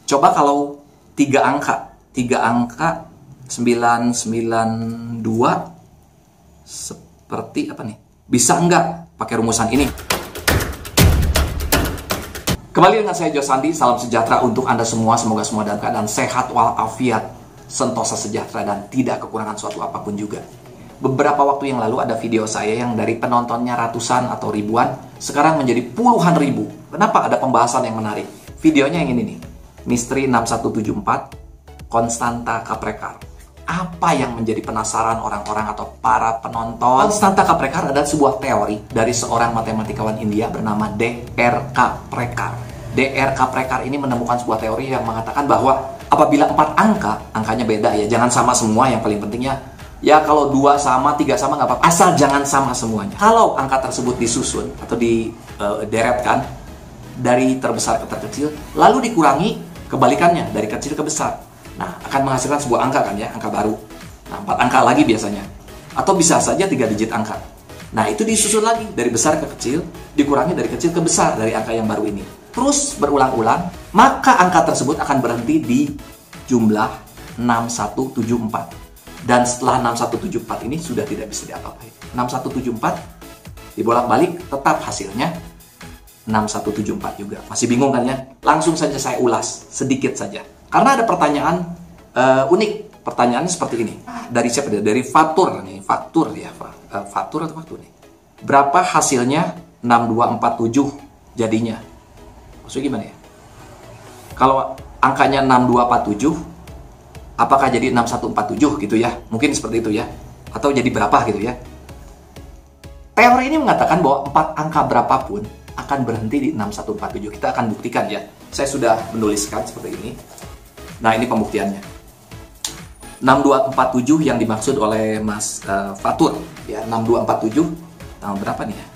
Coba kalau tiga angka 992 seperti apa nih? Bisa nggak pakai rumusan ini? Kembali dengan saya Josandi, salam sejahtera untuk Anda semua. Semoga semua dalam keadaan sehat walafiat, sentosa sejahtera, dan tidak kekurangan suatu apapun juga. Beberapa waktu yang lalu ada video saya yang dari penontonnya ratusan atau ribuan, sekarang menjadi puluhan ribu. Kenapa? Ada pembahasan yang menarik. Videonya yang ini nih, Misteri 6174, Konstanta Kaprekar. Apa yang menjadi penasaran orang-orang atau para penonton? Konstanta Kaprekar adalah sebuah teori dari seorang matematikawan India bernama D.R. Kaprekar. D.R. Kaprekar ini menemukan sebuah teori yang mengatakan bahwa apabila 4 angka, angkanya beda ya, jangan sama semua, yang paling pentingnya ya kalau 2 sama, 3 sama nggak apa-apa, asal jangan sama semuanya. Kalau angka tersebut disusun atau dideretkan dari terbesar ke terkecil, lalu dikurangi kebalikannya dari kecil ke besar, nah akan menghasilkan sebuah angka kan ya, angka baru. Nah 4 angka lagi biasanya, atau bisa saja 3 digit angka. Nah itu disusun lagi dari besar ke kecil, dikurangi dari kecil ke besar dari angka yang baru ini. Terus berulang-ulang, maka angka tersebut akan berhenti di jumlah 6174. Dan setelah 6174 ini sudah tidak bisa diapa-apain. 6174 dibolak-balik tetap hasilnya 6174 juga. Masih bingung kan ya? Langsung saja saya ulas sedikit saja. Karena ada pertanyaan unik. Pertanyaannya seperti ini. Dari siapa dia? Dari Fatur nih. Faktur ya, Fatur atau Faktur nih. Berapa hasilnya 6247 jadinya? Maksudnya gimana ya? Kalau angkanya 6247, apakah jadi 6147 gitu ya? Mungkin seperti itu ya. Atau jadi berapa gitu ya? Teori ini mengatakan bahwa 4 angka berapapun akan berhenti di 6147. Kita akan buktikan ya. Saya sudah menuliskan seperti ini. Nah, ini pembuktiannya. 6247 yang dimaksud oleh Mas Fatur ya, 6247 tanggal berapa nih ya?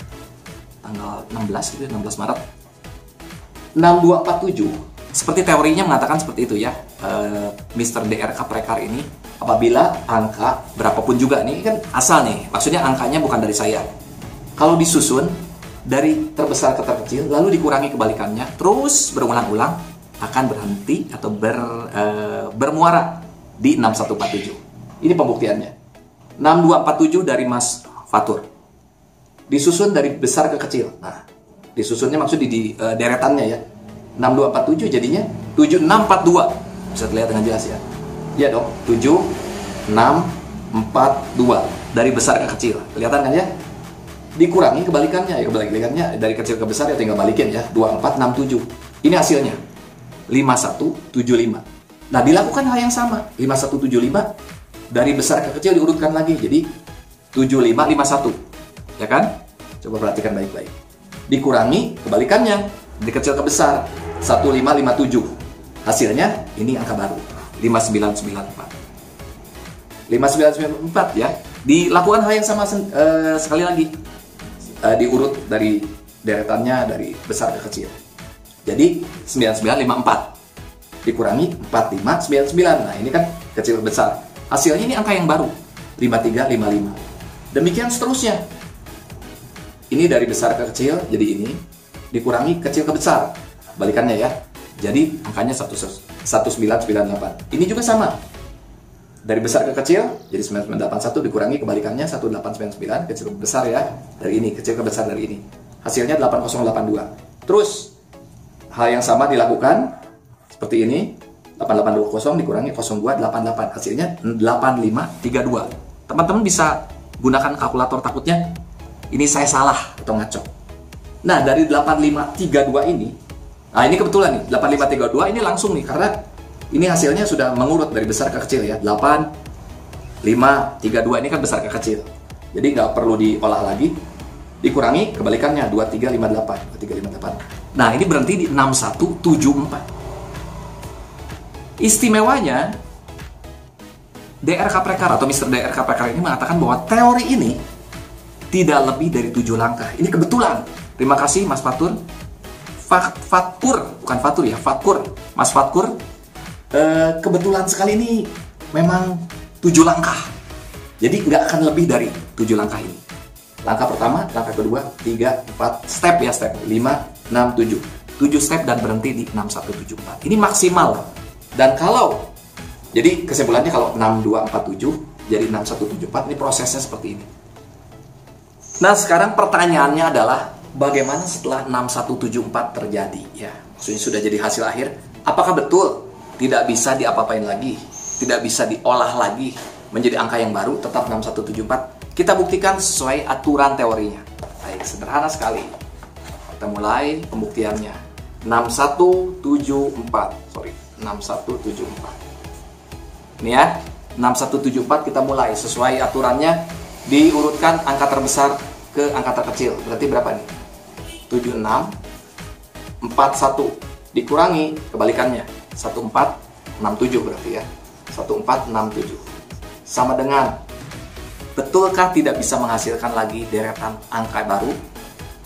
Tanggal 16 gitu, 16 Maret. 6247 seperti teorinya mengatakan seperti itu ya, Mr. D.R. Kaprekar ini, apabila angka berapapun juga, nih kan asal nih, maksudnya angkanya bukan dari saya. Kalau disusun dari terbesar ke terkecil, lalu dikurangi kebalikannya, terus berulang-ulang, akan berhenti atau bermuara di 6147. Ini pembuktiannya. 6247 dari Mas Fatur. Disusun dari besar ke kecil. Nah, disusunnya maksud di deretannya ya. 6247 jadinya 7642. Bisa terlihat dengan jelas ya. Iya dong, 7642 dari besar ke kecil. Kelihatan kan ya? Dikurangi kebalikannya ya, kebalikannya dari kecil ke besar ya tinggal balikin ya, 2467. Ini hasilnya 5175. Nah, dilakukan hal yang sama. 5175 dari besar ke kecil diurutkan lagi jadi 7551. Ya kan? Coba perhatikan baik-baik. Dikurangi kebalikannya dari kecil ke besar 1557. Hasilnya ini angka baru 5994. 5994 ya. Dilakukan hal yang sama sekali lagi. Diurut dari deretannya dari besar ke kecil. Jadi 9954 dikurangi 4599. Nah, ini kan kecil ke besar. Hasilnya ini angka yang baru 5355. Demikian seterusnya. Ini dari besar ke kecil jadi ini, dikurangi kecil ke besar. Balikannya ya. Jadi angkanya 1998. Ini juga sama. Dari besar ke kecil jadi 9981, dikurangi kebalikannya 1899, kecil ke besar ya. Dari ini, kecil ke besar dari ini. Hasilnya 8082. Terus hal yang sama dilakukan seperti ini. 8820 dikurangi 0288. Hasilnya 8532. Teman-teman bisa gunakan kalkulator, takutnya ini saya salah atau ngaco. Nah, dari 8532 ini, nah ini kebetulan nih, 8532 ini langsung nih, karena ini hasilnya sudah mengurut dari besar ke kecil ya. 8532 ini kan besar ke kecil. Jadi nggak perlu diolah lagi. Dikurangi kebalikannya 2358. 2358. Nah, ini berhenti di 6174. Istimewanya, D.R. Kaprekar atau Mr. D.R. Kaprekar ini mengatakan bahwa teori ini tidak lebih dari 7 langkah. Ini kebetulan. Terima kasih Mas Fatur. Fatkur, bukan Fatur ya, Fatkur. Mas Fatkur, kebetulan sekali ini memang 7 langkah. Jadi nggak akan lebih dari 7 langkah ini. Langkah pertama, langkah kedua, 3, 4, step ya, step 5, 6, 7. 7 step dan berhenti di 6174. Ini maksimal. Dan kalau, jadi kesimpulannya kalau 6247 jadi 6174, ini prosesnya seperti ini. Nah sekarang pertanyaannya adalah, bagaimana setelah 6174 terjadi? Ya, maksudnya sudah jadi hasil akhir. Apakah betul tidak bisa diapa-apain lagi, tidak bisa diolah lagi menjadi angka yang baru, tetap 6174? Kita buktikan sesuai aturan teorinya. Baik, sederhana sekali. Kita mulai pembuktiannya. 6174. Ini ya, 6174 kita mulai sesuai aturannya, diurutkan angka terbesar ke angka terkecil. Berarti berapa nih? 7641 dikurangi kebalikannya 1467, berarti ya 1467 sama dengan, betulkah tidak bisa menghasilkan lagi deretan angka baru?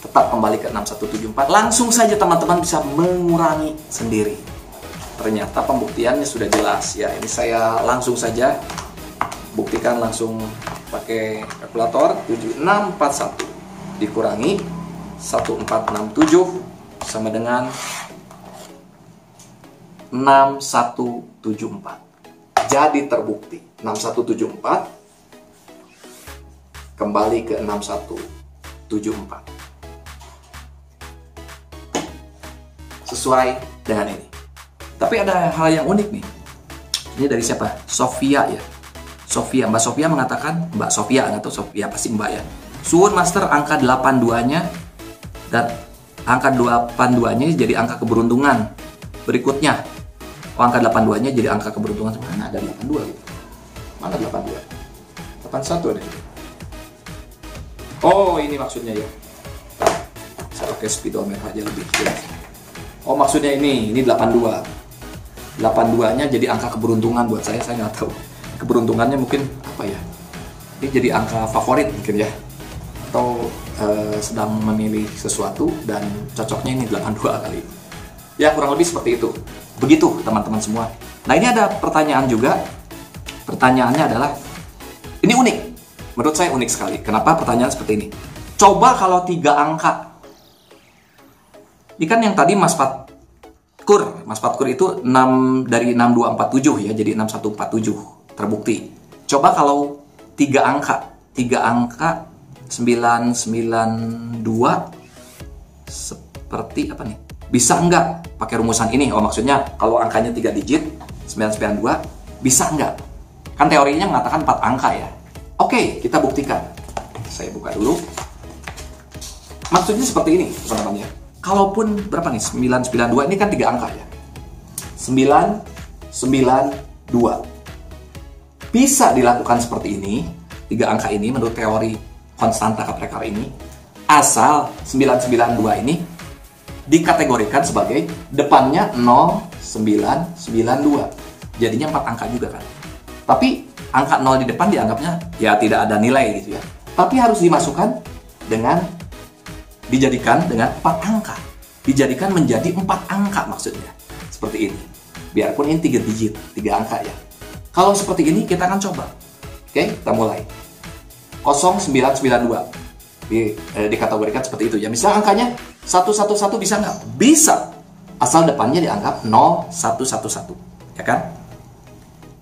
Tetap kembali ke 6174. Langsung saja teman-teman bisa mengurangi sendiri. Ternyata pembuktiannya sudah jelas ya. Ini saya langsung saja buktikan langsung pakai kalkulator. 7641 dikurangi 1467 sama dengan 6174. Jadi terbukti 6174 kembali ke 6174 sesuai dengan ini. Tapi ada hal yang unik nih. Ini dari siapa? Sofia ya. Sofia, Mbak Sofia mengatakan, Mbak Sofia atau Sofia pasti Mbak ya. Suwun Master angka 82-nya dan angka 82-nya jadi angka keberuntungan. Berikutnya, angka 82-nya jadi angka keberuntungan. Mana ada 82 gitu? Mana 82? 81 ada gitu. Oh, ini maksudnya ya. Saya pakai speedometer aja lebih jelas. Oh, maksudnya ini 82. 82-nya jadi angka keberuntungan buat saya nggak tahu. Keberuntungannya mungkin apa ya? Ini jadi angka favorit mungkin ya. Atau sedang memilih sesuatu dan cocoknya ini 82 kali. Ya, kurang lebih seperti itu. Begitu teman-teman semua. Nah, ini ada pertanyaan juga. Pertanyaannya adalah, ini unik. Menurut saya unik sekali. Kenapa pertanyaan seperti ini? Coba kalau 3 angka. Ini kan yang tadi Mas Fatkur itu 6 dari 6247 ya, jadi 6147 terbukti. Coba kalau 3 angka 992 seperti apa nih? Bisa enggak pakai rumusan ini? Oh, maksudnya kalau angkanya 3 digit 992 bisa enggak? Kan teorinya mengatakan 4 angka ya. Oke, kita buktikan. Saya buka dulu. Maksudnya seperti ini, teman-teman ya. Kalaupun berapa nih? 992 ini kan 3 angka ya. 992. Bisa dilakukan seperti ini, 3 angka ini menurut teori konstanta Kaprekar ini, asal 992 ini dikategorikan sebagai depannya 0992. Jadinya 4 angka juga kan. Tapi angka 0 di depan dianggapnya ya tidak ada nilai gitu ya. Tapi harus dimasukkan dengan dijadikan dengan 4 angka. Dijadikan menjadi 4 angka maksudnya. Seperti ini. Biarpun ini 3 digit, 3 angka ya. Kalau seperti ini kita akan coba. Oke, kita mulai. 0992. Dikategorikan seperti itu ya. Misalnya angkanya 111 bisa nggak? Bisa. Asal depannya dianggap 0111. Ya kan?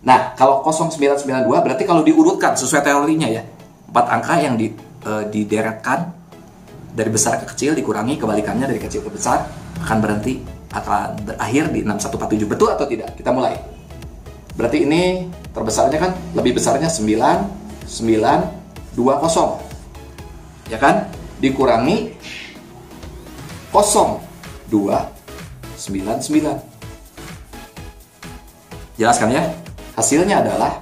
Nah, kalau 0992 berarti kalau diurutkan sesuai teorinya ya. 4 angka yang dideretkan dari besar ke kecil dikurangi kebalikannya dari kecil ke besar akan berakhir di 6147. Betul atau tidak? Kita mulai. Berarti ini terbesarnya kan lebih besarnya 9920. Ya kan? Dikurangi 0299. Jelaskan ya? Hasilnya adalah,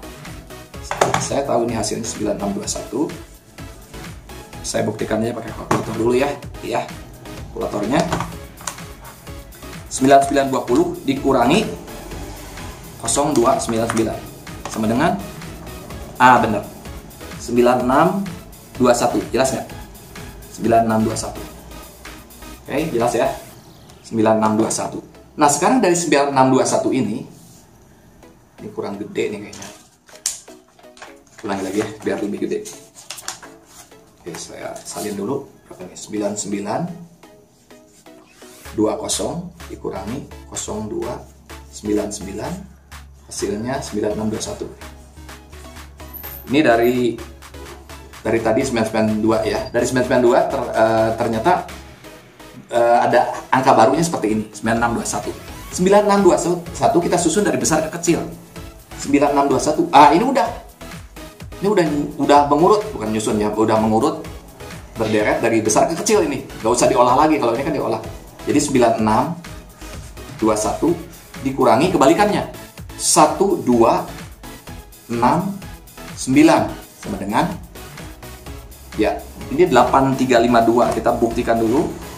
saya tahu ini hasilnya 9621. Saya buktikannya pakai kalkulator dulu ya. Ya, kalkulatornya 9920 dikurangi 0299 sama dengan benar 9621. Jelas nggak? 9621. Oke, jelas ya? 9621. Nah, sekarang dari 9621 ini kurang gede nih kayaknya. Ulangi lagi ya, biar lebih gede. Oke, saya salin dulu. Berapa nih? 99 20 dikurangi 0299, hasilnya 9621. Ini dari tadi 992 ya. Dari 992 ternyata ada angka barunya seperti ini, 9621. 9621 kita susun dari besar ke kecil. 9621. Ini udah mengurut, bukan nyusun ya, udah mengurut berderet dari besar ke kecil ini. Gak usah diolah lagi, kalau ini kan diolah. Jadi 9621 dikurangi kebalikannya 1269 sama dengan ya, ini 8352. Kita buktikan dulu.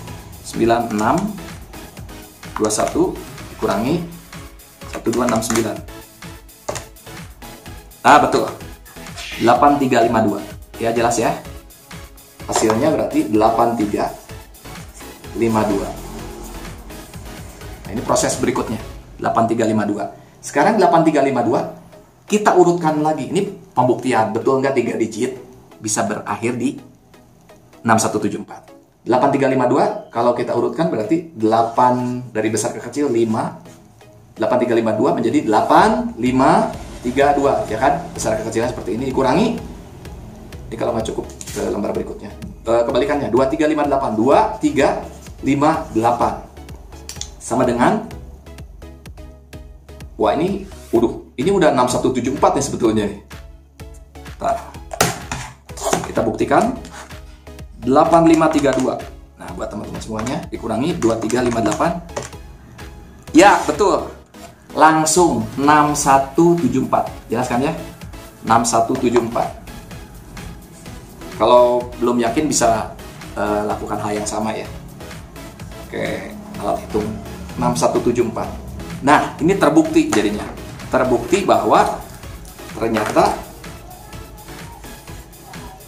9621 dikurangi 1269. Betul. 8352. Ya, jelas ya. Hasilnya berarti 8352. Nah, ini proses berikutnya. 8352. Sekarang 8352 kita urutkan lagi. Ini pembuktian, betul nggak 3 digit bisa berakhir di 6174. 8352 kalau kita urutkan berarti 8 dari besar ke kecil 5. 8352 menjadi 8532, ya kan? Besar ke kecilnya seperti ini dikurangi. Ini kalau nggak cukup ke lembar berikutnya. Kebalikannya 2358 sama dengan, wah ini udah 6174 nih sebetulnya nih. Kita buktikan 8532. Nah, buat teman-teman semuanya dikurangi 2358. Ya, betul. Langsung 6174. Jelas kan ya? 6174. Kalau belum yakin bisa lakukan hal yang sama ya. Oke, alat hitung 6174. Nah, ini terbukti jadinya. Terbukti bahwa ternyata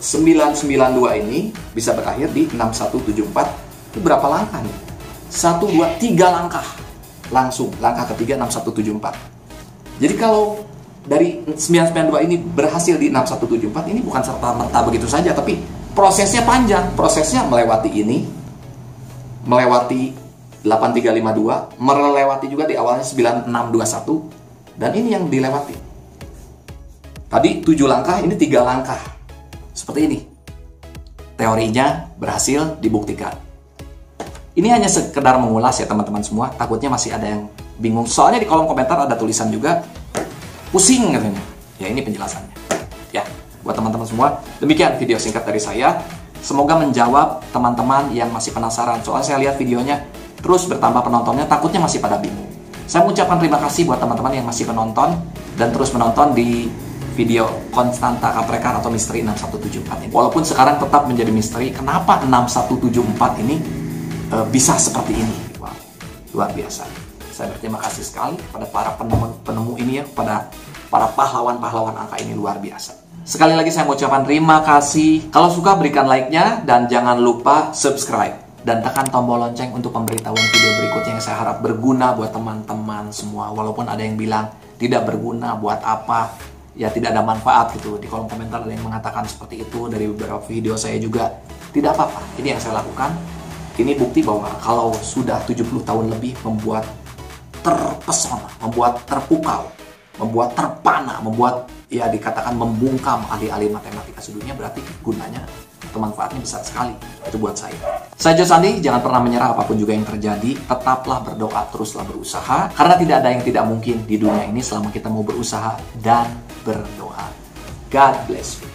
992 ini bisa berakhir di 6174. Itu berapa langkah nih? 1, 2, 3 langkah. Langsung langkah ketiga 6174. Jadi kalau dari 992 ini berhasil di 6174, ini bukan serta-merta begitu saja, tapi prosesnya panjang. Prosesnya melewati ini, melewati 8352, melewati juga di awalnya 9621, dan ini yang dilewati. Tadi 7 langkah, ini 3 langkah. Seperti ini. Teorinya berhasil dibuktikan. Ini hanya sekedar mengulas ya teman-teman semua. Takutnya masih ada yang bingung. Soalnya di kolom komentar ada tulisan juga, pusing katanya. Ya, ini penjelasannya. Ya, buat teman-teman semua, demikian video singkat dari saya. Semoga menjawab teman-teman yang masih penasaran. Soalnya saya lihat videonya terus bertambah penontonnya, takutnya masih pada bingung. Saya mengucapkan terima kasih buat teman-teman yang masih menonton dan terus menonton di video konstanta kaprekar atau misteri 6174 ini. Walaupun sekarang tetap menjadi misteri, kenapa 6174 ini bisa seperti ini? Wow, luar biasa. Saya berterima kasih sekali kepada para penemu ini ya, kepada para pahlawan-pahlawan angka ini, luar biasa. Sekali lagi saya mengucapkan terima kasih. Kalau suka berikan like-nya dan jangan lupa subscribe dan tekan tombol lonceng untuk pemberitahuan video berikutnya yang saya harap berguna buat teman-teman semua. Walaupun ada yang bilang tidak berguna, buat apa? Ya, tidak ada manfaat gitu. Di kolom komentar ada yang mengatakan seperti itu. Dari beberapa video saya juga. Tidak apa-apa, ini yang saya lakukan. Ini bukti bahwa kalau sudah 70 tahun lebih membuat terpesona, membuat terpukau, membuat terpana, membuat ya dikatakan membungkam ahli-ahli matematika sedunia, berarti gunanya atau manfaatnya besar sekali. Itu buat saya. Saya Joe Sandi, jangan pernah menyerah apapun juga yang terjadi. Tetaplah berdoa, teruslah berusaha. Karena tidak ada yang tidak mungkin di dunia ini selama kita mau berusaha dan berdoa. God bless you.